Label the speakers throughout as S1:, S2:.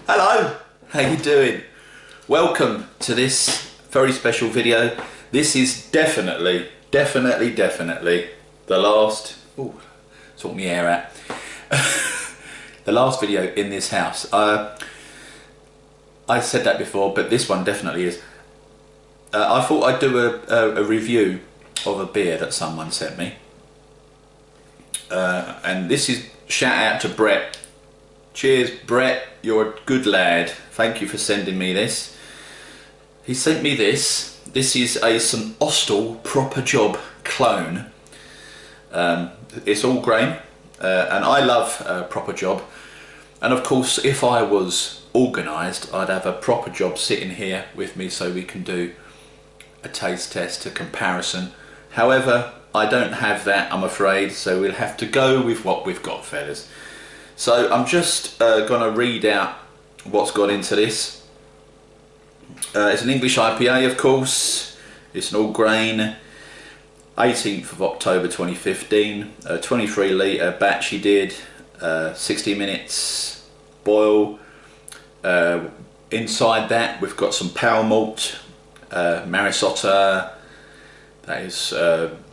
S1: Hello, how you doing? Welcome to this very special video. This is definitely the last, ooh, sort me air out, the last video in this house. I said that before, but this one definitely is. I thought I'd do a review of a beer that someone sent me. And this is shout out to Brett. Cheers Brett, you're a good lad. Thank you for sending me this. He sent me this. This is a St Austell Proper Job clone. It's all grain, and I love Proper Job. And of course, if I was organised, I'd have a Proper Job sitting here with me so we can do a taste test, a comparison. However, I don't have that, I'm afraid, so we'll have to go with what we've got, fellas. So I'm just going to read out what's got into this. It's an English IPA, of course. It's an all grain, 18th of October 2015, 23 litre batch he did, 60 minutes boil. Inside that we've got some power malt, Marisotta, that is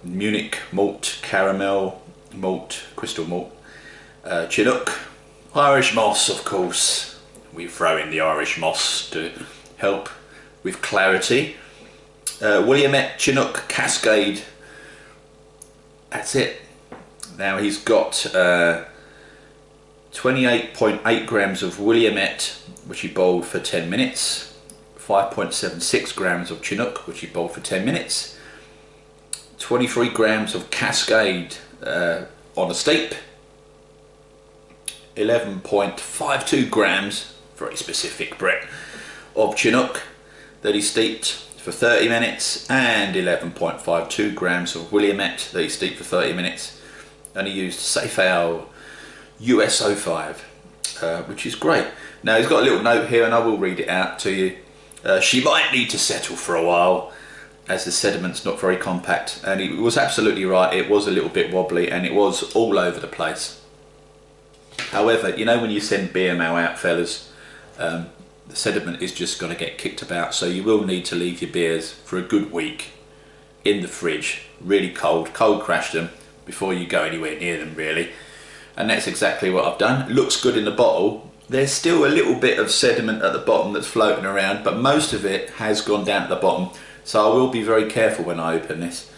S1: Munich malt, caramel malt, crystal malt, Chinook, Irish moss, of course. We throw in the Irish moss to help with clarity. Williamette Chinook Cascade. That's it. Now he's got 28.8 grams of Williamette, which he boiled for 10 minutes. 5.76 grams of Chinook, which he boiled for 10 minutes. 23 grams of Cascade on a steep. 11.52 grams, very specific Brett, of Chinook that he steeped for 30 minutes, and 11.52 grams of Williamette that he steeped for 30 minutes, and he used Safe Ale US05, which is great. Now he's got a little note here and I will read it out to you. She might need to settle for a while as the sediment's not very compact, and he was absolutely right, it was a little bit wobbly and it was all over the place. However, you know when you send beer mail out, fellas, the sediment is just going to get kicked about, so you will need to leave your beers for a good week in the fridge, really cold crash them before you go anywhere near them, really. And that's exactly what I've done. It looks good in the bottle. There's still a little bit of sediment at the bottom that's floating around, but most of it has gone down at the bottom, so I will be very careful when I open this.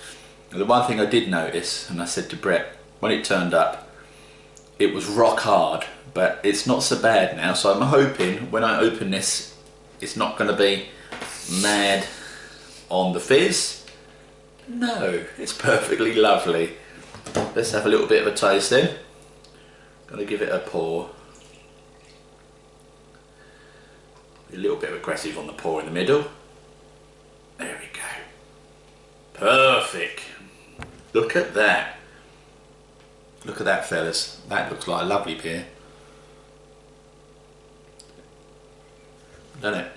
S1: And the one thing I did notice, and I said to Brett when it turned up, it was rock hard, but it's not so bad now, so I'm hoping when I open this it's not going to be mad on the fizz. No, it's perfectly lovely. Let's have a little bit of a taste then. Gonna give it a pour. A little bit aggressive on the pour in the middle. There we go. Perfect. Look at that. Look at that, fellas. That looks like a lovely beer. Doesn't it?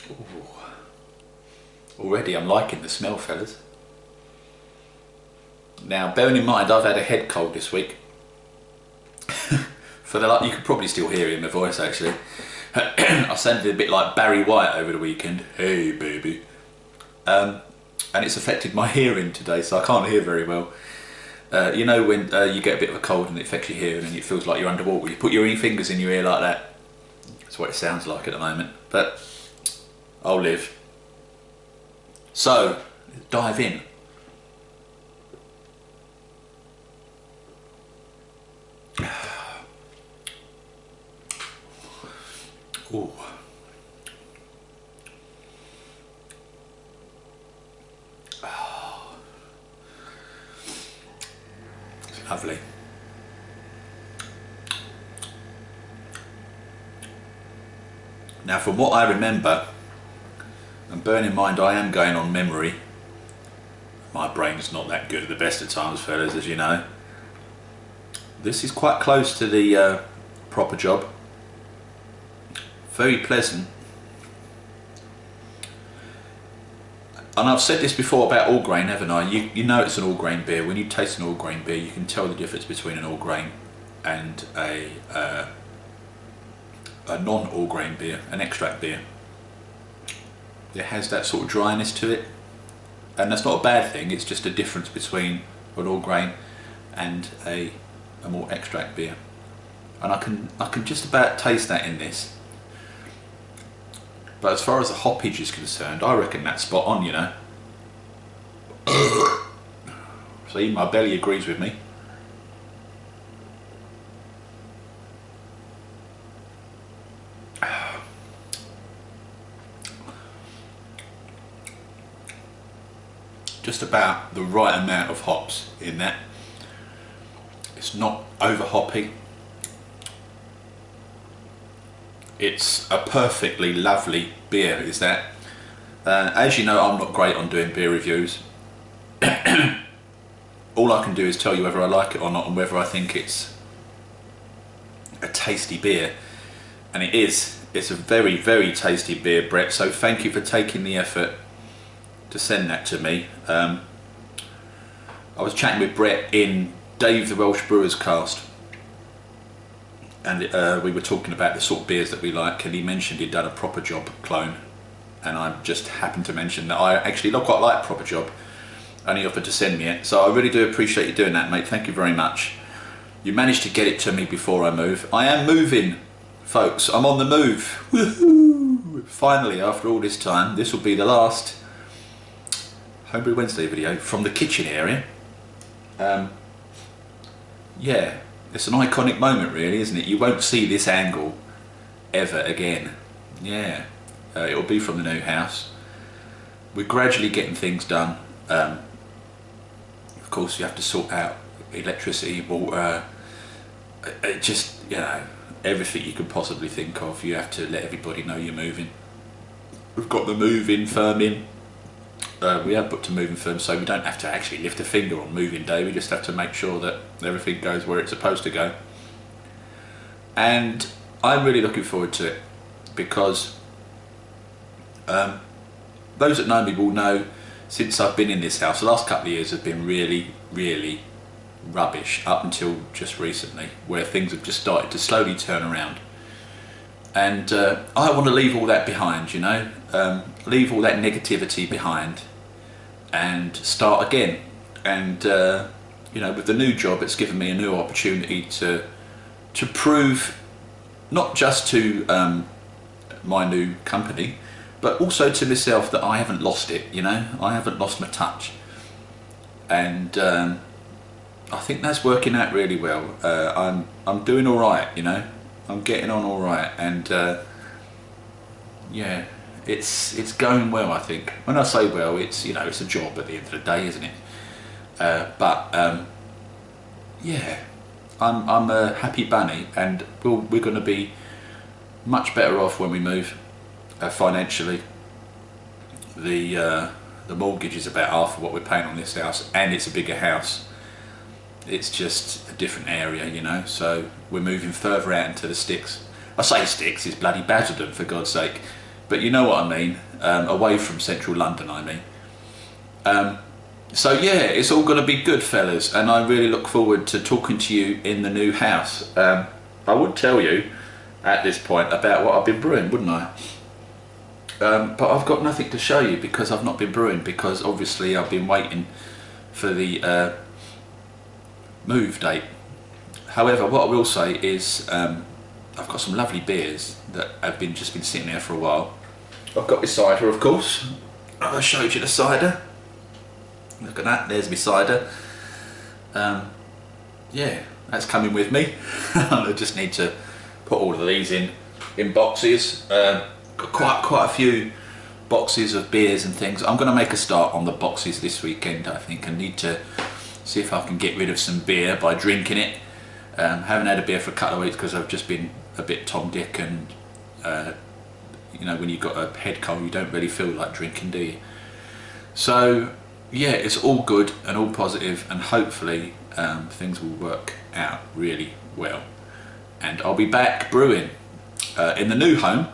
S1: Ooh. Already I'm liking the smell, fellas. Now, bearing in mind I've had a head cold this week. For the you could probably still hear it in my voice actually. I sounded a bit like Barry White over the weekend. Hey baby. And it's affected my hearing today, so I can't hear very well. You know when you get a bit of a cold and it affects your hearing and it feels like you're underwater, you put your fingers in your ear like that. That's what it sounds like at the moment, but I'll live. So, dive in. Ooh. Oh. It's lovely. Now, from what I remember, and bearing in mind I am going on memory, my brain's not that good at the best of times, fellas, as you know. This is quite close to the Proper Job. Very pleasant. And I've said this before about all grain, haven't I? You know it's an all grain beer. When you taste an all grain beer, you can tell the difference between an all grain and a non-all grain beer, an extract beer. It has that sort of dryness to it, and that's not a bad thing. It's just a difference between an all grain and a more extract beer, and I can just about taste that in this. But as far as the hoppage is concerned, I reckon that's spot on, you know. See, my belly agrees with me. Just about the right amount of hops in that. It's not over hoppy. It's a perfectly lovely beer, is that. As you know, I'm not great on doing beer reviews. All I can do is tell you whether I like it or not, and whether I think it's a tasty beer. And it is. It's a very, very tasty beer, Brett, so thank you for taking the effort to send that to me. I was chatting with Brett in Dave the Welsh Brewer's cast, and we were talking about the sort of beers that we like, and he mentioned he'd done a Proper Job clone, and I just happened to mention that I actually quite like Proper Job, and he offered to send me it. So I really do appreciate you doing that, mate. Thank you very much. You managed to get it to me before I move. I am moving, folks. I'm on the move. Woohoo! Finally, after all this time, this will be the last Homebrew Wednesday video from the kitchen area. Yeah, it's an iconic moment, really, isn't it? You won't see this angle ever again. Yeah, it'll be from the new house. We're gradually getting things done. Of course, you have to sort out electricity, water, just, you know, everything you can possibly think of. You have to let everybody know you're moving. We've got the move-in firm in. We have booked a moving firm, so we don't have to actually lift a finger on moving day. We just have to make sure that everything goes where it's supposed to go. And I'm really looking forward to it, because those that know me will know, since I've been in this house, the last couple of years have been really, really rubbish, up until just recently, where things have just started to slowly turn around. And I want to leave all that behind, you know, leave all that negativity behind and start again. And you know, with the new job, it's given me a new opportunity to prove, not just to my new company, but also to myself, that I haven't lost it, you know, I haven't lost my touch. And I think that's working out really well. I'm doing all right, you know, I'm getting on all right, and yeah, it's going well. I think when I say well, it's, you know, it's a job at the end of the day, isn't it? But yeah, I'm a happy bunny, and we're going to be much better off when we move financially. The mortgage is about half of what we're paying on this house, and it's a bigger house. It's just a different area, you know, so we're moving further out into the sticks. I say sticks, it's bloody Basildon, for God's sake, but you know what I mean, away from central London, I mean. So yeah, it's all going to be good, fellas, and I really look forward to talking to you in the new house. I would tell you at this point about what I've been brewing, wouldn't I? But I've got nothing to show you, because I've not been brewing, because obviously I've been waiting for the move date. However, what I will say is I've got some lovely beers that have just been sitting there for a while. I've got my cider, of course. I showed you the cider. Look at that, there's my cider. Yeah, that's coming with me. I just need to put all of these in boxes. Got quite a few boxes of beers and things. I'm going to make a start on the boxes this weekend, I think. I need to see if I can get rid of some beer by drinking it. Haven't had a beer for a couple of weeks because I've just been a bit Tom Dick, and you know, when you've got a head cold, you don't really feel like drinking, do you? So yeah, it's all good and all positive, and hopefully things will work out really well. And I'll be back brewing in the new home.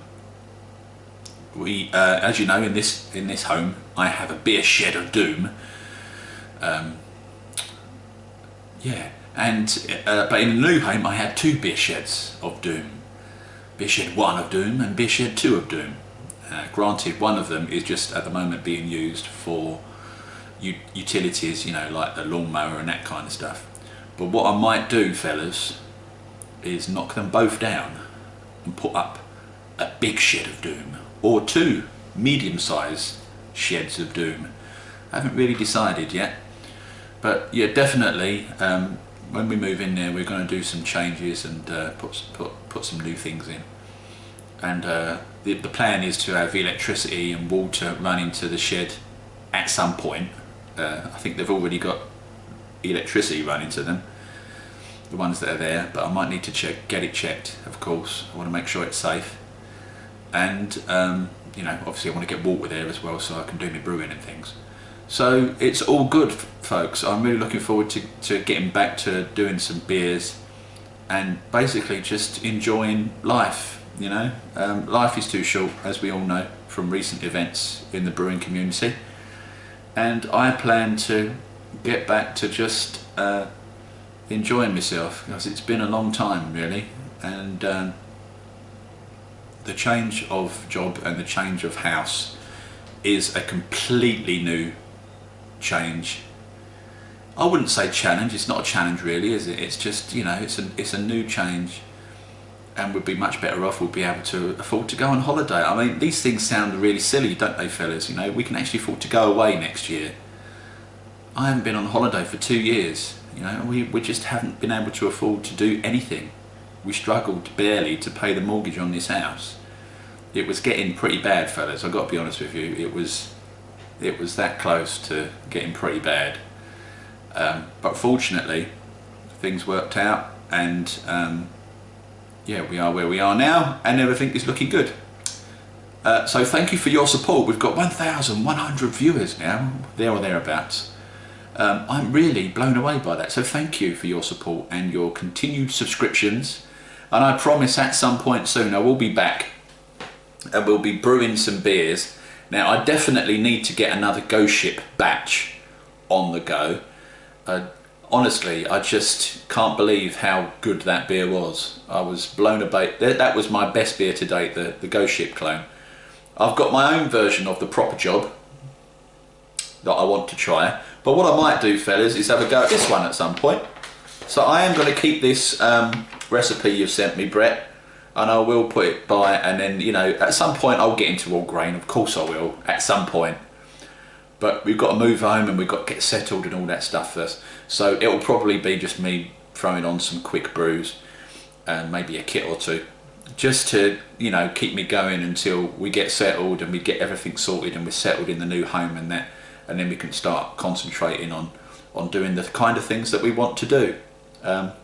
S1: We, as you know, in this home, I have a beer shed of doom. Yeah, And but in the new home I had 2 beer sheds of doom. Beer shed 1 of doom and beer shed 2 of doom. Granted, one of them is just at the moment being used for utilities, you know, like the lawnmower and that kind of stuff. But what I might do, fellas, is knock them both down and put up a big shed of doom, or 2 medium-sized sheds of doom. I haven't really decided yet, but yeah, definitely when we move in there we're going to do some changes and put some new things in. And the plan is to have electricity and water run into the shed at some point. I think they've already got electricity running to them, the ones that are there, but I might need to get it checked, of course. I want to make sure it's safe. And you know, obviously I want to get water there as well so I can do my brewing and things. So it's all good, folks. I'm really looking forward to getting back to doing some beers and basically just enjoying life, you know. Life is too short, as we all know from recent events in the brewing community, and I plan to get back to just enjoying myself, because it's been a long time really. And the change of job and the change of house is a completely new change. I wouldn't say challenge, it's not a challenge really, is it? It's just, you know, it's a new change, and we'd be much better off, we'll be able to afford to go on holiday. I mean, these things sound really silly, don't they, fellas? You know, we can actually afford to go away next year. I haven't been on holiday for 2 years, you know, we just haven't been able to afford to do anything. We struggled barely to pay the mortgage on this house. It was getting pretty bad, fellas, I've got to be honest with you. It was that close to getting pretty bad. But fortunately, things worked out, and yeah, we are where we are now, and everything is looking good. So thank you for your support. We've got 1,100 viewers now, there or thereabouts. I'm really blown away by that, so thank you for your support and your continued subscriptions. And I promise at some point soon I will be back and we'll be brewing some beers. Now I definitely need to get another Ghost Ship batch on the go. Honestly, I just can't believe how good that beer was. I was blown away. That was my best beer to date, the Ghost Ship clone. I've got my own version of the Proper Job that I want to try. But what I might do, fellas, is have a go at this one at some point. So I am going to keep this recipe you've sent me, Brett, and I will put it by, and then, you know, at some point I'll get into all grain. Of course I will, at some point. But we've got to move home and we've got to get settled and all that stuff first. So it'll probably be just me throwing on some quick brews and maybe a kit or 2, just to, you know, keep me going until we get settled and we get everything sorted and we're settled in the new home and that, and then we can start concentrating on doing the kind of things that we want to do.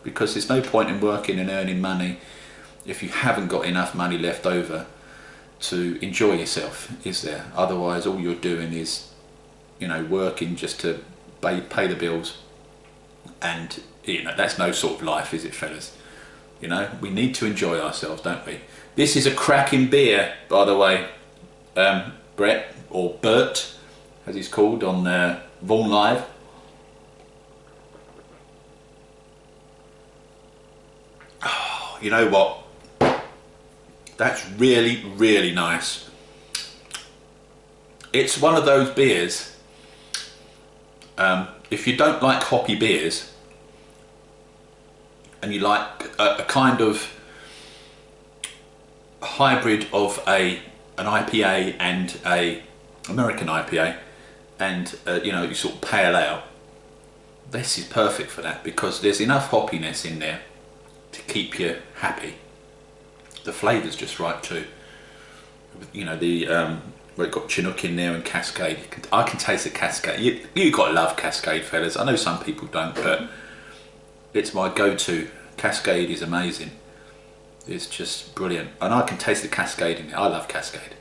S1: Because there's no point in working and earning money if you haven't got enough money left over to enjoy yourself, is there? Otherwise all you're doing is, you know, working just to pay the bills, and, you know, that's no sort of life, is it, fellas? You know, we need to enjoy ourselves, don't we? This is a cracking beer, by the way, Brett, or Bert, as he's called on Vaughan Live. Oh, you know what? That's really, really nice. It's one of those beers, if you don't like hoppy beers and you like a kind of hybrid of an IPA and a American IPA, and you know, you sort of pale ale, this is perfect for that, because there's enough hoppiness in there to keep you happy. The flavour's just right too. You know, the we've got Chinook in there and Cascade. I can taste the Cascade. You got to love Cascade, fellas. I know some people don't, but it's my go-to. Cascade is amazing. It's just brilliant, and I can taste the Cascade in it. I love Cascade.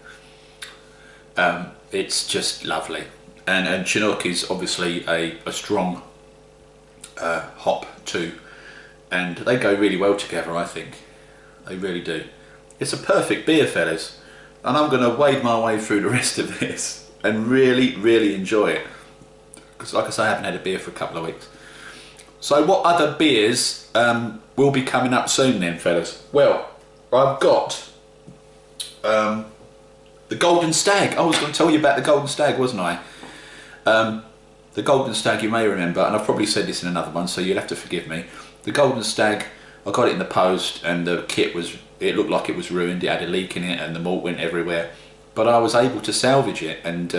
S1: It's just lovely, and Chinook is obviously a strong hop too, and they go really well together. I think they really do. It's a perfect beer, fellas, and I'm going to wade my way through the rest of this and really, really enjoy it, because like I say, I haven't had a beer for a couple of weeks. So what other beers will be coming up soon then, fellas? Well, I've got the Golden Stag. I was going to tell you about the Golden Stag, wasn't I? The Golden Stag, you may remember, and I've probably said this in another one, so you'll have to forgive me. The Golden Stag, I got it in the post, and the kit it looked like it was ruined. It had a leak in it, and the malt went everywhere. But I was able to salvage it, and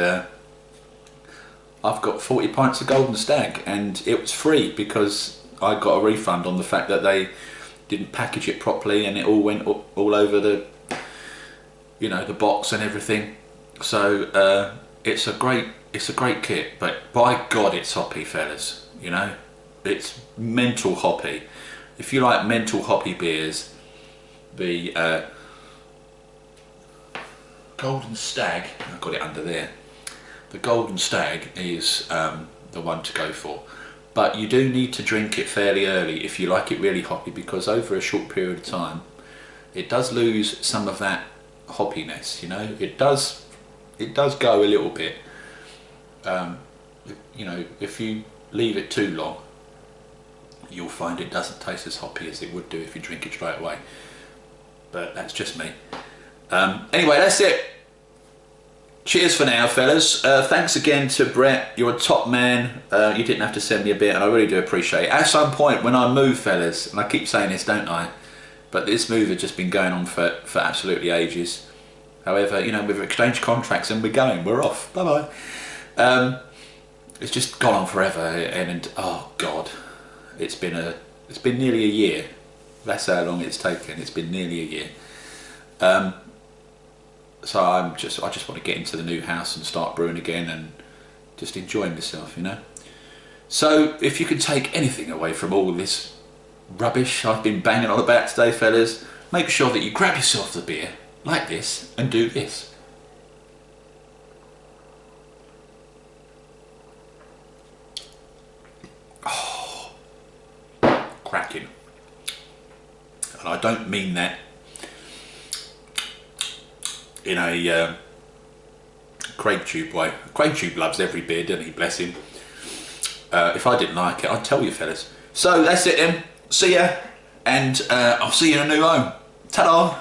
S1: I've got 40 pints of Golden Stag, and it was free because I got a refund on the fact that they didn't package it properly, and it all went all over the, you know, the box and everything. So it's a great kit, but by God, it's hoppy, fellas. You know, it's mental hoppy. If you like mental hoppy beers, the Golden Stag, I've got it under there. The Golden Stag is the one to go for, but you do need to drink it fairly early if you like it really hoppy, because over a short period of time it does lose some of that hoppiness. You know, it does go a little bit. You know, if you leave it too long, you'll find it doesn't taste as hoppy as it would do if you drink it straight away. But that's just me. Anyway, that's it. Cheers for now, fellas. Thanks again to Brett. You're a top man. You didn't have to send me a bit, and I really do appreciate it. At some point when I move, fellas, and I keep saying this, don't I? But this move has just been going on for absolutely ages. However, you know, we've exchanged contracts and we're off. Bye-bye. It's just gone on forever, and oh God, it's been nearly a year. That's how long it's taken. It's been nearly a year. So I just want to get into the new house and start brewing again and just enjoying myself, you know. So if you can take anything away from all this rubbish I've been banging on about today, fellas, make sure that you grab yourself the beer like this and do this. Oh, cracking. And I don't mean that in a Craig Tube way. Craig Tube loves every beer, doesn't he? Bless him. If I didn't like it, I'd tell you, fellas. So that's it then. See ya, and I'll see you in a new home. Ta-da!